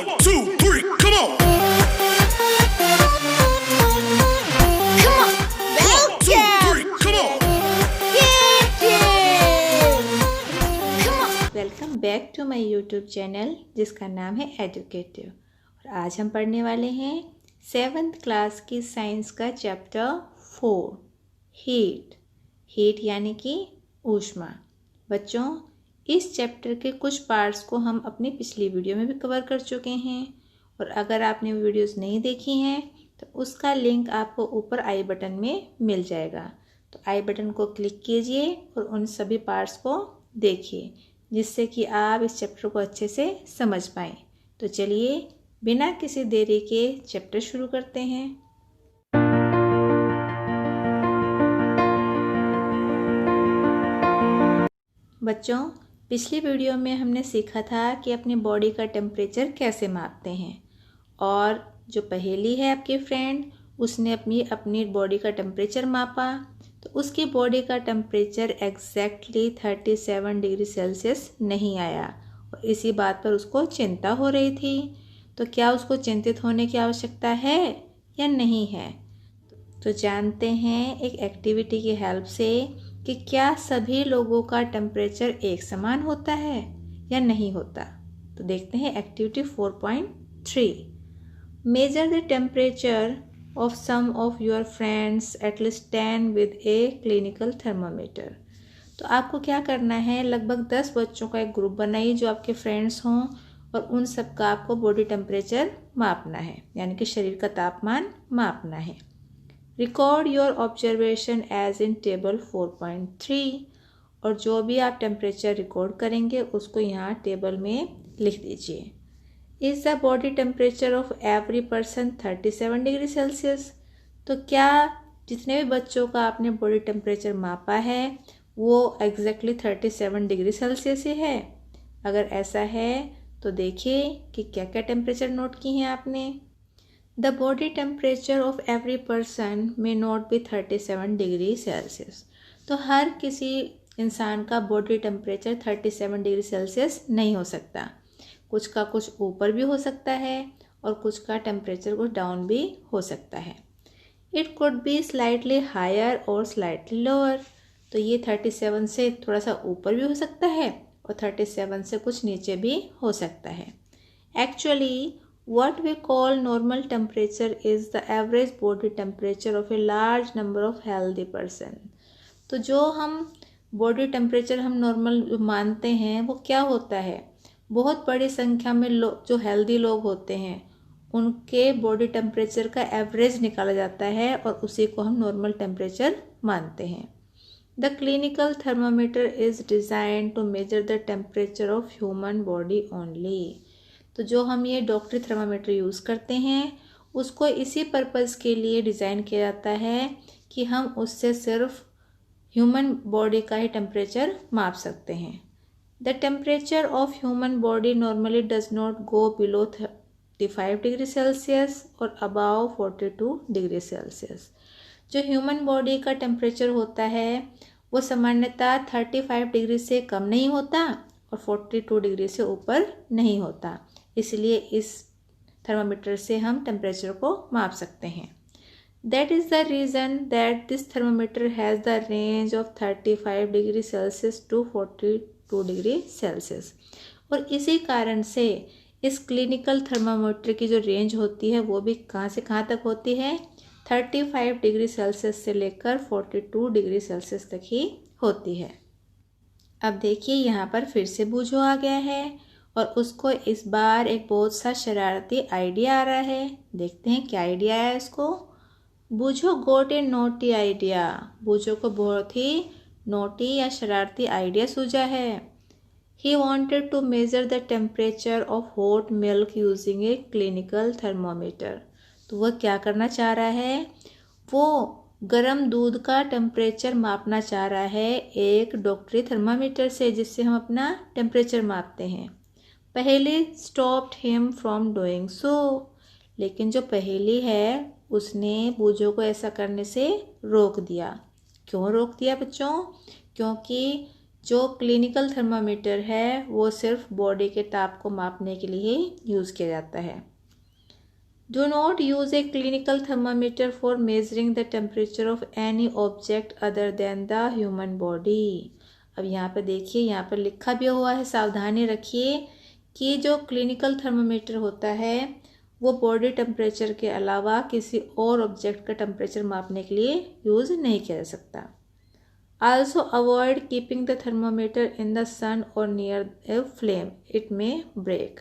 1, 2, 3, come on. Come on, 1, 2, 3, come on. come on. Welcome back to my YouTube channel जिसका नाम है educative. और आज हम पढ़ने वाले हैं 7th क्लास की साइंस का चैप्टर 4 हीट। हीट यानी कि ऊष्मा। बच्चों, इस चैप्टर के कुछ पार्ट्स को हम अपनी पिछली वीडियो में भी कवर कर चुके हैं, और अगर आपने वीडियोस नहीं देखी हैं तो उसका लिंक आपको ऊपर आई बटन में मिल जाएगा। तो आई बटन को क्लिक कीजिए और उन सभी पार्ट्स को देखिए, जिससे कि आप इस चैप्टर को अच्छे से समझ पाएँ। तो चलिए बिना किसी देरी के चैप्टर शुरू करते हैं। बच्चों, पिछली वीडियो में हमने सीखा था कि अपनी बॉडी का टेम्परेचर कैसे मापते हैं, और जो पहेली है आपकी फ्रेंड, उसने अपनी बॉडी का टेम्परेचर मापा, तो उसकी बॉडी का टेम्परेचर एग्जैक्टली 37 डिग्री सेल्सियस नहीं आया, और इसी बात पर उसको चिंता हो रही थी। तो क्या उसको चिंतित होने की आवश्यकता है या नहीं है? तो जानते हैं एक एक्टिविटी की हेल्प से कि क्या सभी लोगों का टेम्परेचर एक समान होता है या नहीं होता। तो देखते हैं activity 4.3। Measure the temperature of some of your friends at least 10 with a clinical thermometer. तो आपको क्या करना है, लगभग 10 बच्चों का एक ग्रुप बनाइए जो आपके फ्रेंड्स हों, और उन सब का आपको बॉडी टेम्परेचर मापना है, यानी कि शरीर का तापमान मापना है। Record your observation as in table 4.3, और जो भी आप टेम्परेचर रिकॉर्ड करेंगे उसको यहाँ टेबल में लिख दीजिए। Is the body temperature of every person 37 degree Celsius. तो क्या जितने भी बच्चों का आपने बॉडी टेम्परेचर मापा है वो एग्जैक्टली 37 डिग्री सेल्सियस ही है? अगर ऐसा है तो देखिए कि क्या क्या टेम्परेचर नोट की हैं आपने। The body temperature of every person may not be 37 degree Celsius. तो हर किसी इंसान का बॉडी टेम्परेचर 37 डिग्री सेल्सियस नहीं हो सकता। कुछ का कुछ ऊपर भी हो सकता है और कुछ का टेम्परेचर कुछ डाउन भी हो सकता है। It could be slightly higher और स्लाइटली लोअर। तो ये 37 से थोड़ा सा ऊपर भी हो सकता है और 37 से कुछ नीचे भी हो सकता है। Actually what we call normal temperature is the average body temperature of a large number of healthy person। तो जो हम बॉडी टेम्परेचर हम नॉर्मल मानते हैं वो क्या होता है, बहुत बड़ी संख्या में जो हेल्दी लोग होते हैं उनके बॉडी टेम्परेचर का एवरेज निकाला जाता है और उसी को हम नॉर्मल टेम्परेचर मानते हैं। The clinical thermometer is design to measure the temperature of human body only. तो जो हम ये डॉक्टरी थर्मामीटर यूज़ करते हैं उसको इसी पर्पज़ के लिए डिज़ाइन किया जाता है कि हम उससे सिर्फ ह्यूमन बॉडी का ही टेम्परेचर माप सकते हैं। The temperature of human body normally does not go below 35 degree Celsius or above 42 degree Celsius. जो ह्यूमन बॉडी का टेम्परेचर होता है वो सामान्यतः 35 डिग्री से कम नहीं होता और 42 डिग्री से ऊपर नहीं होता, इसलिए इस थर्मामीटर से हम टेम्परेचर को माप सकते हैं। That is the reason that this thermometer has the range of 35 degree Celsius to 42 degree Celsius. और इसी कारण से इस क्लिनिकल थर्मामीटर की जो रेंज होती है वो भी कहाँ से कहाँ तक होती है, 35 डिग्री सेल्सियस से लेकर 42 डिग्री सेल्सियस तक ही होती है। अब देखिए यहाँ पर फिर से बूझो आ गया है और उसको इस बार एक बहुत सा शरारती आइडिया आ रहा है। देखते हैं क्या आइडिया है इसको। बूझो गोट ए नोटी आइडिया। बूझो को बहुत ही नोटी या शरारती आइडिया सूझा है। He wanted to measure the temperature of hot milk using a clinical thermometer. तो वह क्या करना चाह रहा है, वो गर्म दूध का टेम्परेचर मापना चाह रहा है एक डॉक्टरी थर्मामीटर से, जिससे हम अपना टेम्परेचर मापते हैं। पहेली stopped him from doing so. लेकिन जो पहेली है उसने बूझो को ऐसा करने से रोक दिया। क्यों रोक दिया बच्चों? क्योंकि जो क्लिनिकल थर्मामीटर है वो सिर्फ बॉडी के ताप को मापने के लिए यूज़ किया जाता है। Do not use A clinical thermometer for measuring the temperature of any object other than the human body. अब यहाँ पर देखिए, यहाँ पर लिखा भी हुआ है, सावधानी रखिए कि जो क्लिनिकल थर्मामीटर होता है वो बॉडी टेम्परेचर के अलावा किसी और ऑब्जेक्ट का टेम्परेचर मापने के लिए यूज़ नहीं किया जा सकता। Also avoid keeping the thermometer in the sun और near a flame, it may break.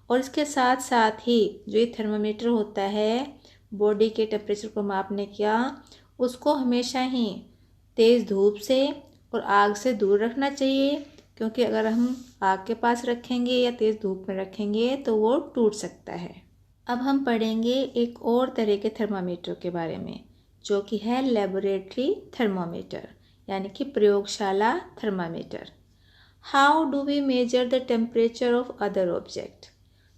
और इसके साथ साथ ही जो ये थर्मामीटर होता है बॉडी के टेम्परेचर को मापने का, उसको हमेशा ही तेज़ धूप से और आग से दूर रखना चाहिए, क्योंकि अगर हम आग के पास रखेंगे या तेज़ धूप में रखेंगे तो वो टूट सकता है। अब हम पढ़ेंगे एक और तरह के थर्मामीटर के बारे में, जो कि है लेबोरेटरी थर्मामीटर, यानी कि प्रयोगशाला thermometer. How do we measure the temperature of other object.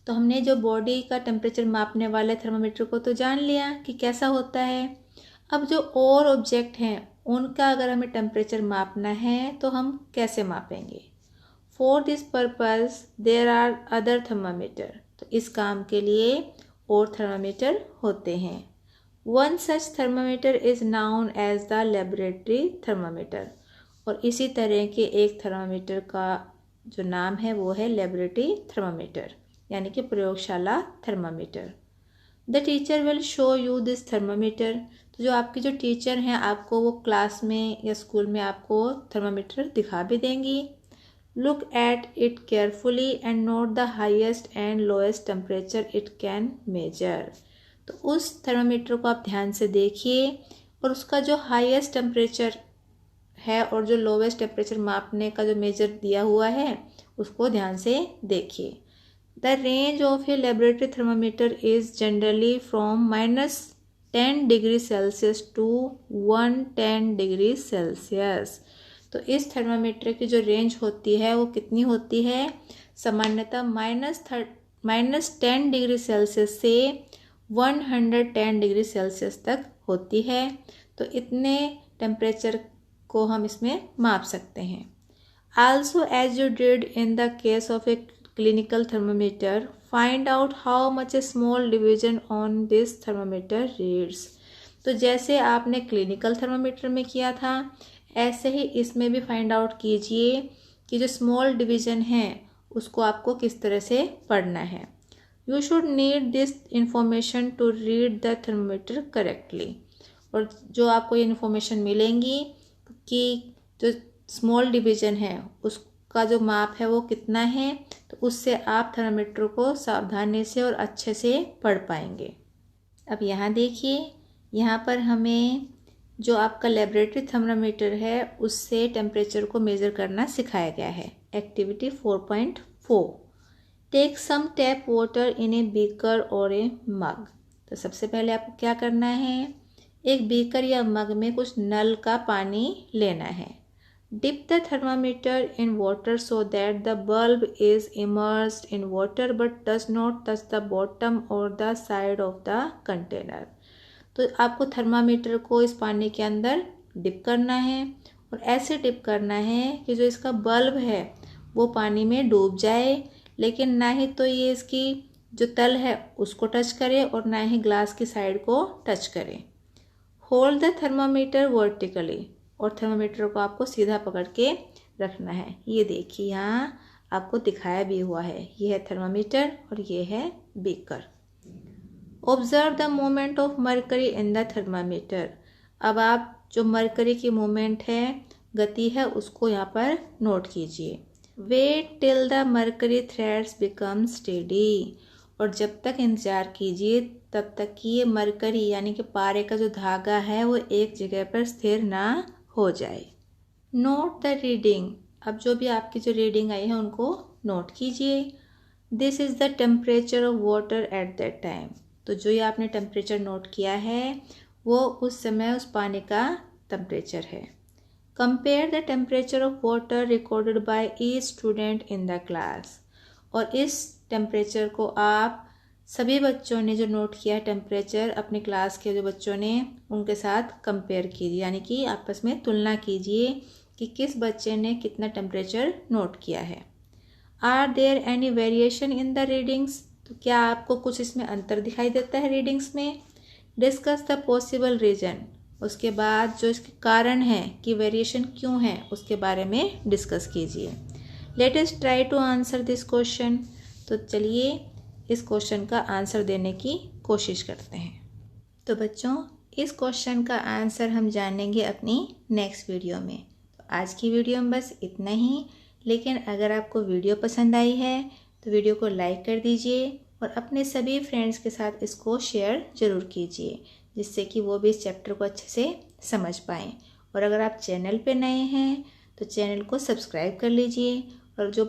तो हमने जो बॉडी का टेम्परेचर मापने वाले थर्मामीटर को तो जान लिया कि कैसा होता है। अब जो और ऑब्जेक्ट हैं उनका अगर हमें टेम्परेचर मापना है तो हम कैसे मापेंगे। For this purpose there are other thermometer. तो इस काम के लिए और थर्मामीटर होते हैं। One such thermometer is known as the laboratory thermometer. और इसी तरह के एक थर्मामीटर का जो नाम है वो है लेबोरेटरी थर्मामीटर, यानी कि प्रयोगशाला thermometer. The teacher will show you this thermometer. तो जो आपके जो टीचर हैं आपको वो क्लास में या स्कूल में आपको थर्मामीटर दिखा भी देंगी। Look at it carefully and note the highest and lowest temperature it can measure. तो उस थर्मामीटर को आप ध्यान से देखिए और उसका जो हाईएस्ट टेम्परेचर है और जो लोवेस्ट टेम्परेचर मापने का जो मेजर दिया हुआ है उसको ध्यान से देखिए। The range of a laboratory thermometer is generally from -10 degree Celsius to 110 degree Celsius. तो इस थर्मामीटर की जो रेंज होती है वो कितनी होती है, सामान्यतः -10 डिग्री सेल्सियस से 110 डिग्री सेल्सियस तक होती है। तो इतने टेम्परेचर को हम इसमें माप सकते हैं। Also as you did in the case of a clinical thermometer, find out how much a small division on this thermometer reads। तो जैसे आपने क्लिनिकल थर्मामीटर में किया था ऐसे ही इसमें भी फाइंड आउट कीजिए कि जो स्मॉल डिवीज़न है उसको आपको किस तरह से पढ़ना है। You should need this information to read the thermometer correctly. और जो आपको ये इन्फॉर्मेशन मिलेंगी कि जो स्मॉल डिवीज़न है उसका जो माप है वो कितना है, तो उससे आप थर्मामीटर को सावधानी से और अच्छे से पढ़ पाएंगे। अब यहाँ देखिए, यहाँ पर हमें जो आपका लेबोरेटरी थर्मामीटर है उससे टेम्परेचर को मेज़र करना सिखाया गया है। Activity 4.4, take some tap water in a beaker और ए मग। तो सबसे पहले आपको क्या करना है, एक बीकर या मग में कुछ नल का पानी लेना है। Dip the thermometer in water so that the bulb is immersed in water but does not touch the bottom or the side of the container। तो आपको थर्मामीटर को इस पानी के अंदर डिप करना है और ऐसे डिप करना है कि जो इसका बल्ब है वो पानी में डूब जाए, लेकिन ना ही तो ये इसकी जो तल है उसको टच करे और ना ही ग्लास की साइड को टच करे। Hold the thermometer vertically. और थर्मामीटर को आपको सीधा पकड़ के रखना है। ये देखिए यहाँ आपको दिखाया भी हुआ है, ये है थर्मामीटर और ये है beaker. Observe the movement of mercury in the thermometer. अब आप जो मरकरी की मूवमेंट है, गति है, उसको यहाँ पर नोट कीजिए। Wait till the mercury threads become steady. और जब तक इंतज़ार कीजिए तब तक कि ये मरकरी यानी कि पारे का जो धागा है वो एक जगह पर स्थिर ना हो जाए। Note the reading. अब जो भी आपकी जो रीडिंग आई है उनको नोट कीजिए। This is the temperature of water at that time. तो जो ये आपने टेम्परेचर नोट किया है वो उस समय उस पानी का टेम्परेचर है। Compare the temperature of water recorded by each student in the class. और इस टेम्परेचर को आप सभी बच्चों ने जो नोट किया टेम्परेचर अपनी क्लास के जो बच्चों ने उनके साथ कंपेयर कीजिए, यानी कि आपस में तुलना कीजिए कि किस बच्चे ने कितना टेम्परेचर नोट किया है। Are there any variation in the readings, तो क्या आपको कुछ इसमें अंतर दिखाई देता है रीडिंग्स में। डिस्कस द पॉसिबल रीज़न, उसके बाद जो इसके कारण है कि वेरिएशन क्यों है उसके बारे में डिस्कस कीजिए। Let us try to answer this question, तो चलिए इस क्वेश्चन का आंसर देने की कोशिश करते हैं। तो बच्चों, इस क्वेश्चन का आंसर हम जानेंगे अपनी नेक्स्ट वीडियो में। तो आज की वीडियो में बस इतना ही, लेकिन अगर आपको वीडियो पसंद आई है तो वीडियो को लाइक कर दीजिए और अपने सभी फ्रेंड्स के साथ इसको शेयर ज़रूर कीजिए, जिससे कि वो भी इस चैप्टर को अच्छे से समझ पाएँ। और अगर आप चैनल पे नए हैं तो चैनल को सब्सक्राइब कर लीजिए और जो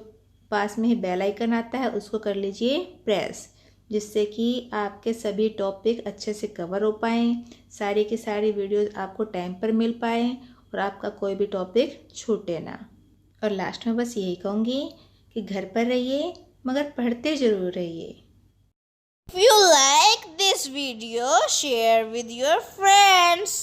पास में ही बेल आइकन आता है उसको कर लीजिए प्रेस, जिससे कि आपके सभी टॉपिक अच्छे से कवर हो पाएँ, सारी की सारी वीडियोस आपको टाइम पर मिल पाएँ और आपका कोई भी टॉपिक छूटे ना। और लास्ट में बस यही कहूँगी कि घर पर रहिए मगर पढ़ते ज़रूर रहिए। If you like this video, share with your friends.